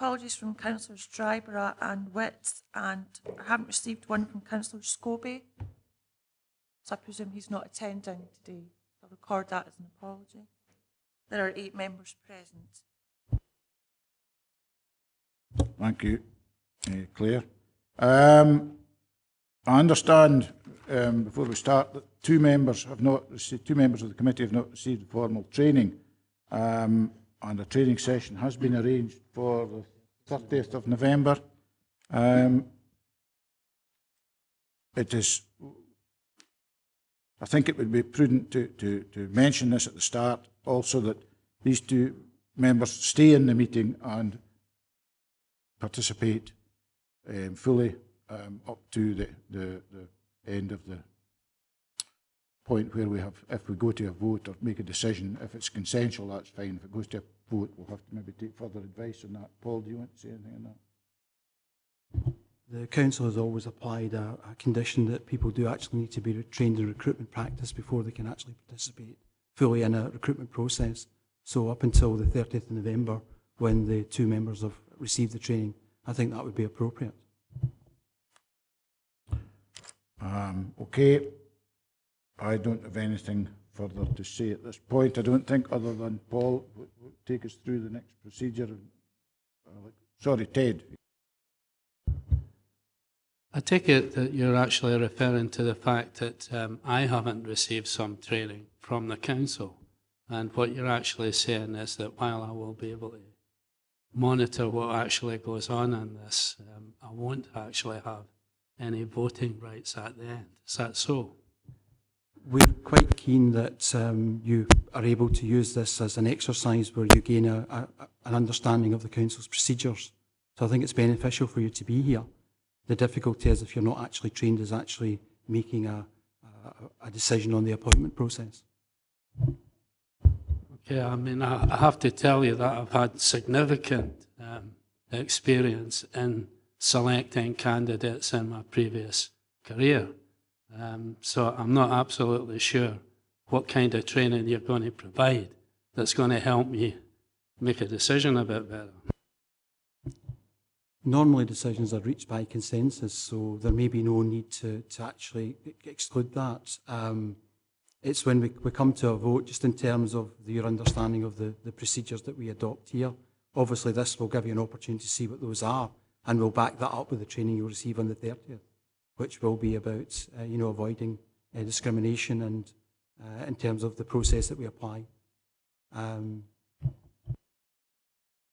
apologies from Councillors Dryborough and Witt, and I haven't received one from Councillor Scobie, so I presume he's not attending today. I'll record that as an apology. There are 8 members present. Thank you, Claire. I understand before we start that 2 members of the committee have not received formal training, and a training session has been arranged for the 30th of November. I think it would be prudent to mention this at the start, also that these 2 members stay in the meeting and participate fully up to the end of the point where we have, if we go to a vote or make a decision, if it's consensual, that's fine. If it goes to a vote, we'll have to maybe take further advice on that. Paul, do you want to say anything on that? The Council has always applied a condition that people do actually need to be trained in recruitment practice before they can actually participate fully in a recruitment process. So up until the 30th of November, when the 2 members have received the training, I think that would be appropriate. Okay. I don't have anything further to say at this point. I don't think, other than Paul will take us through the next procedure. Sorry, Ted. I take it that you're actually referring to the fact that I haven't received some training from the council, and what you're actually saying is that while I will be able to monitor what actually goes on in this, I won't actually have any voting rights at the end. Is that so? We're quite keen that you are able to use this as an exercise where you gain an understanding of the Council's procedures. So I think it's beneficial for you to be here. The difficulty is if you're not actually trained as actually making a decision on the appointment process. Okay, I mean, I have to tell you that I've had significant experience in selecting candidates in my previous career. So I'm not absolutely sure what kind of training you're going to provide that's going to help me make a decision a bit better. Normally decisions are reached by consensus, so there may be no need to actually exclude that. It's when we come to a vote, just in terms of your understanding of the procedures that we adopt here. Obviously this will give you an opportunity to see what those are, and we'll back that up with the training you'll receive on the 30th, which will be about avoiding discrimination and in terms of the process that we apply.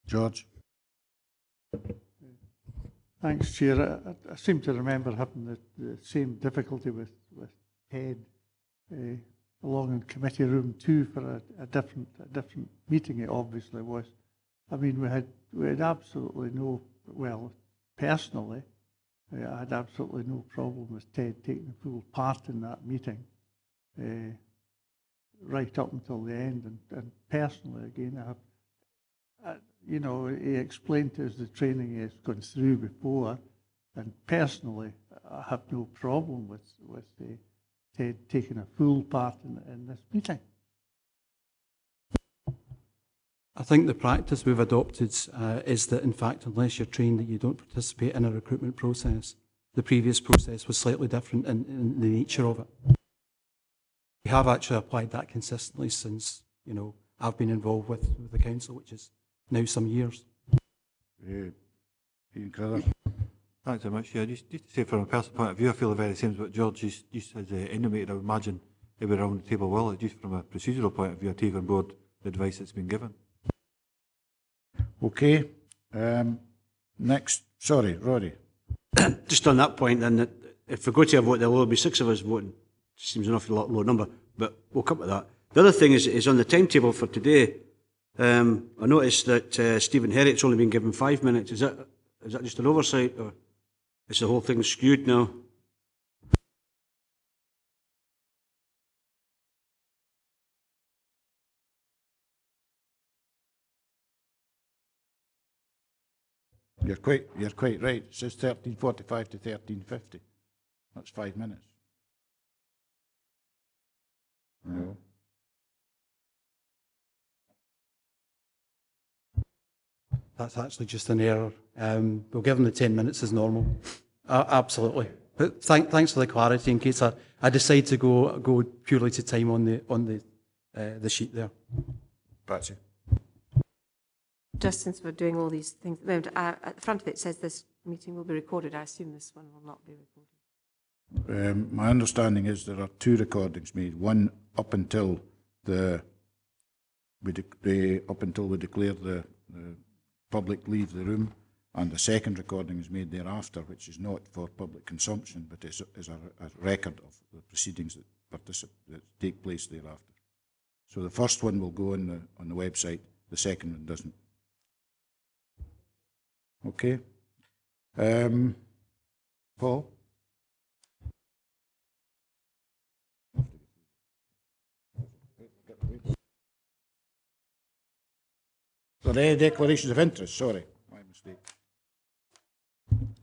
George. Thanks, Chair. I seem to remember having the same difficulty with Ted along in committee room 2 for a different meeting. It obviously was. I mean, we had absolutely no, well, personally, I had absolutely no problem with Ted taking full part in that meeting, right up until the end. And personally, again, I have, he explained to us the training he has gone through before, and personally, I have no problem with Ted taking a full part in this meeting. I think the practice we've adopted is that, in fact, unless you're trained, that you don't participate in a recruitment process. The previous process was slightly different in the nature of it. We have actually applied that consistently since, I've been involved with the council, which is now some years. Ian Crowther. Thanks very much. Yeah, just to say from a personal point of view, I feel the very same as what George just has intimated. I would imagine everyone around the table will. Just from a procedural point of view, I take on board the advice that's been given. Okay. Next, sorry, Roddy. Just on that point, then, that if we go to a vote, there will be 6 of us voting. Seems an awful lot low number, but we'll come to that. The other thing is on the timetable for today. I noticed that Stephen Herrick's only been given 5 minutes. Is that just an oversight, or is the whole thing skewed now? You're quite right. It says 13:45 to 13:50. That's 5 minutes. No. that's actually just an error. We'll give them the 10 minutes as normal. Absolutely. But thanks for the clarity in case I decide to go purely to time on the sheet there. Patsy. Just since we're doing all these things at the moment, at the front of it says this meeting will be recorded. I assume this one will not be recorded. My understanding is there are 2 recordings made. One up until we declare the public leave the room, and the second recording is made thereafter, which is not for public consumption, but is a record of the proceedings that take place thereafter. So the first one will go on the website. The second one doesn't. Okay. Paul? So there are declarations of interest, sorry, my mistake.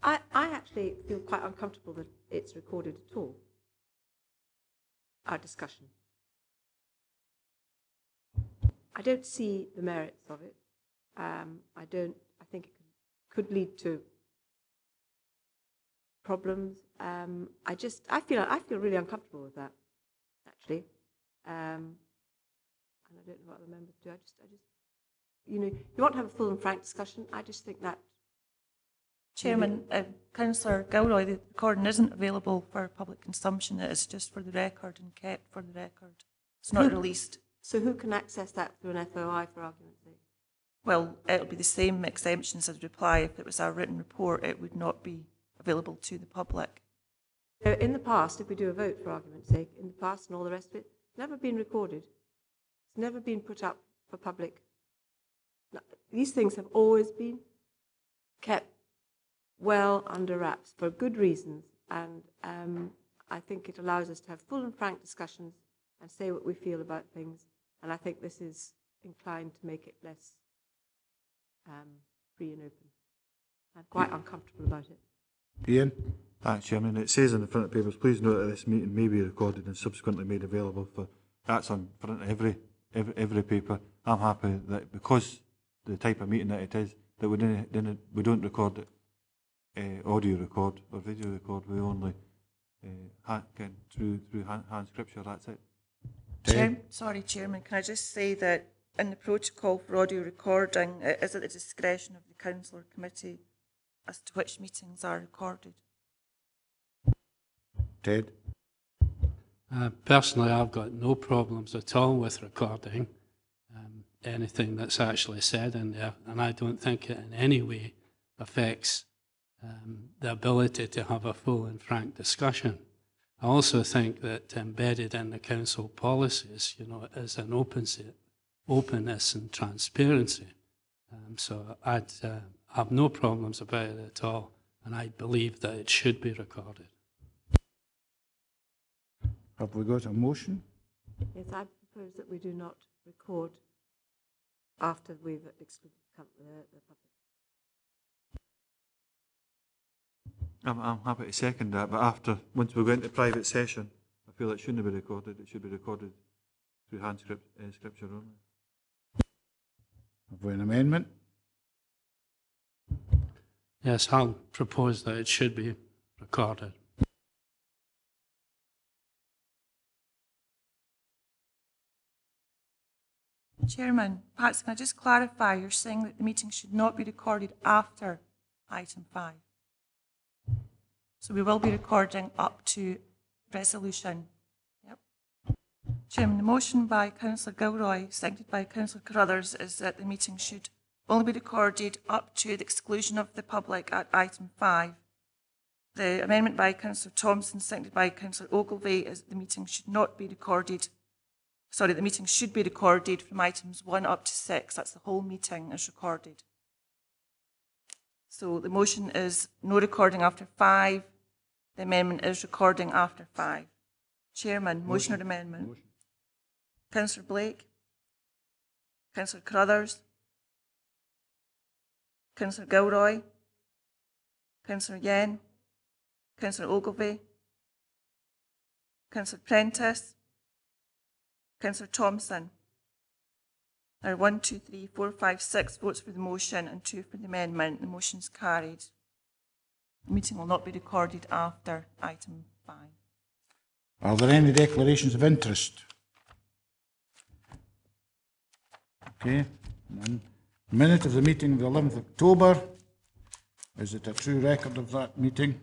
I actually feel quite uncomfortable that it's recorded at all, our discussion. I don't see the merits of it. I think it could lead to problems. I feel really uncomfortable with that, actually. And I don't know what other members do. I just, you know, you want to have a full and frank discussion. I just think that. Chairman, Councillor Gilroy, the recording isn't available for public consumption. It is just for the record and kept for the record. It's not released. So who can access that through an FOI, for argument's sake? Well, it'll be the same exemptions as reply. If it was a written report, it would not be available to the public. In the past, if we do a vote, for argument's sake, in the past and all the rest of it, it's never been recorded. It's never been put up for public. These things have always been kept well under wraps for good reasons, and I think it allows us to have full and frank discussions and say what we feel about things, and I think this is inclined to make it less free and open. I'm quite uncomfortable about it. Ian? Thanks, Chairman. It says in the front of papers, please note that this meeting may be recorded and subsequently made available for. That's on front of every paper. I'm happy that because the type of meeting that it is, that we don't record it, audio record or video record. We only through hand scripture. That's it. Chairman, can I just say that in the protocol for audio recording, it is at the discretion of the council or committee as to which meetings are recorded. Ted? Personally, I've got no problems at all with recording anything that's actually said in there, and I don't think it in any way affects the ability to have a full and frank discussion. I also think that embedded in the council policies, you know, is an openness and transparency. So I'd have no problems about it at all, and I believe that it should be recorded. Have we got a motion? Yes, I propose that we do not record after we've excluded the public. I'm happy to second that, but once we go into private session, I feel it shouldn't be recorded. It should be recorded through hand scripture only. Have we an amendment? Yes, I'll propose that it should be recorded. Chairman, perhaps can I just clarify, you're saying that the meeting should not be recorded after item 5. So we will be recording up to resolution. Yep. Chairman, the motion by Councillor Gilroy, seconded by Councillor Carruthers, is that the meeting should only be recorded up to the exclusion of the public at item 5. The amendment by Councillor Thompson, seconded by Councillor Ogilvie, is that the meeting should not be recorded. Sorry, the meeting should be recorded from items 1 up to 6. That's the whole meeting is recorded. So the motion is no recording after 5. The amendment is recording after 5. Chairman, motion or amendment? Motion. Councillor Blake? Councillor Carruthers? Councillor Gilroy? Councillor Yen? Councillor Ogilvie? Councillor Prentice? Councillor Thompson? There are 1, 2, 3, 4, 5, 6 votes for the motion and 2 for the amendment. The motion is carried. The meeting will not be recorded after item 5. Are there any declarations of interest? Okay, none. Minute of the meeting of the 11th of October. Is it a true record of that meeting?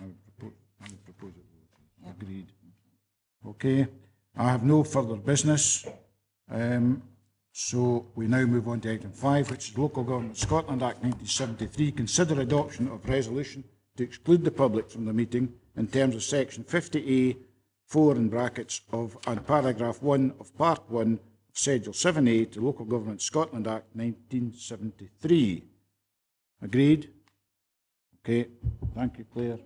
I would propose it. Yeah. Agreed. Okay, I have no further business. So we now move on to item 5, which is Local Government Scotland Act 1973. Consider adoption of resolution to exclude the public from the meeting in terms of section 50A, 4 in brackets of, and paragraph 1 of part 1 of schedule 7A to Local Government Scotland Act 1973. Agreed? Okay, thank you, Claire.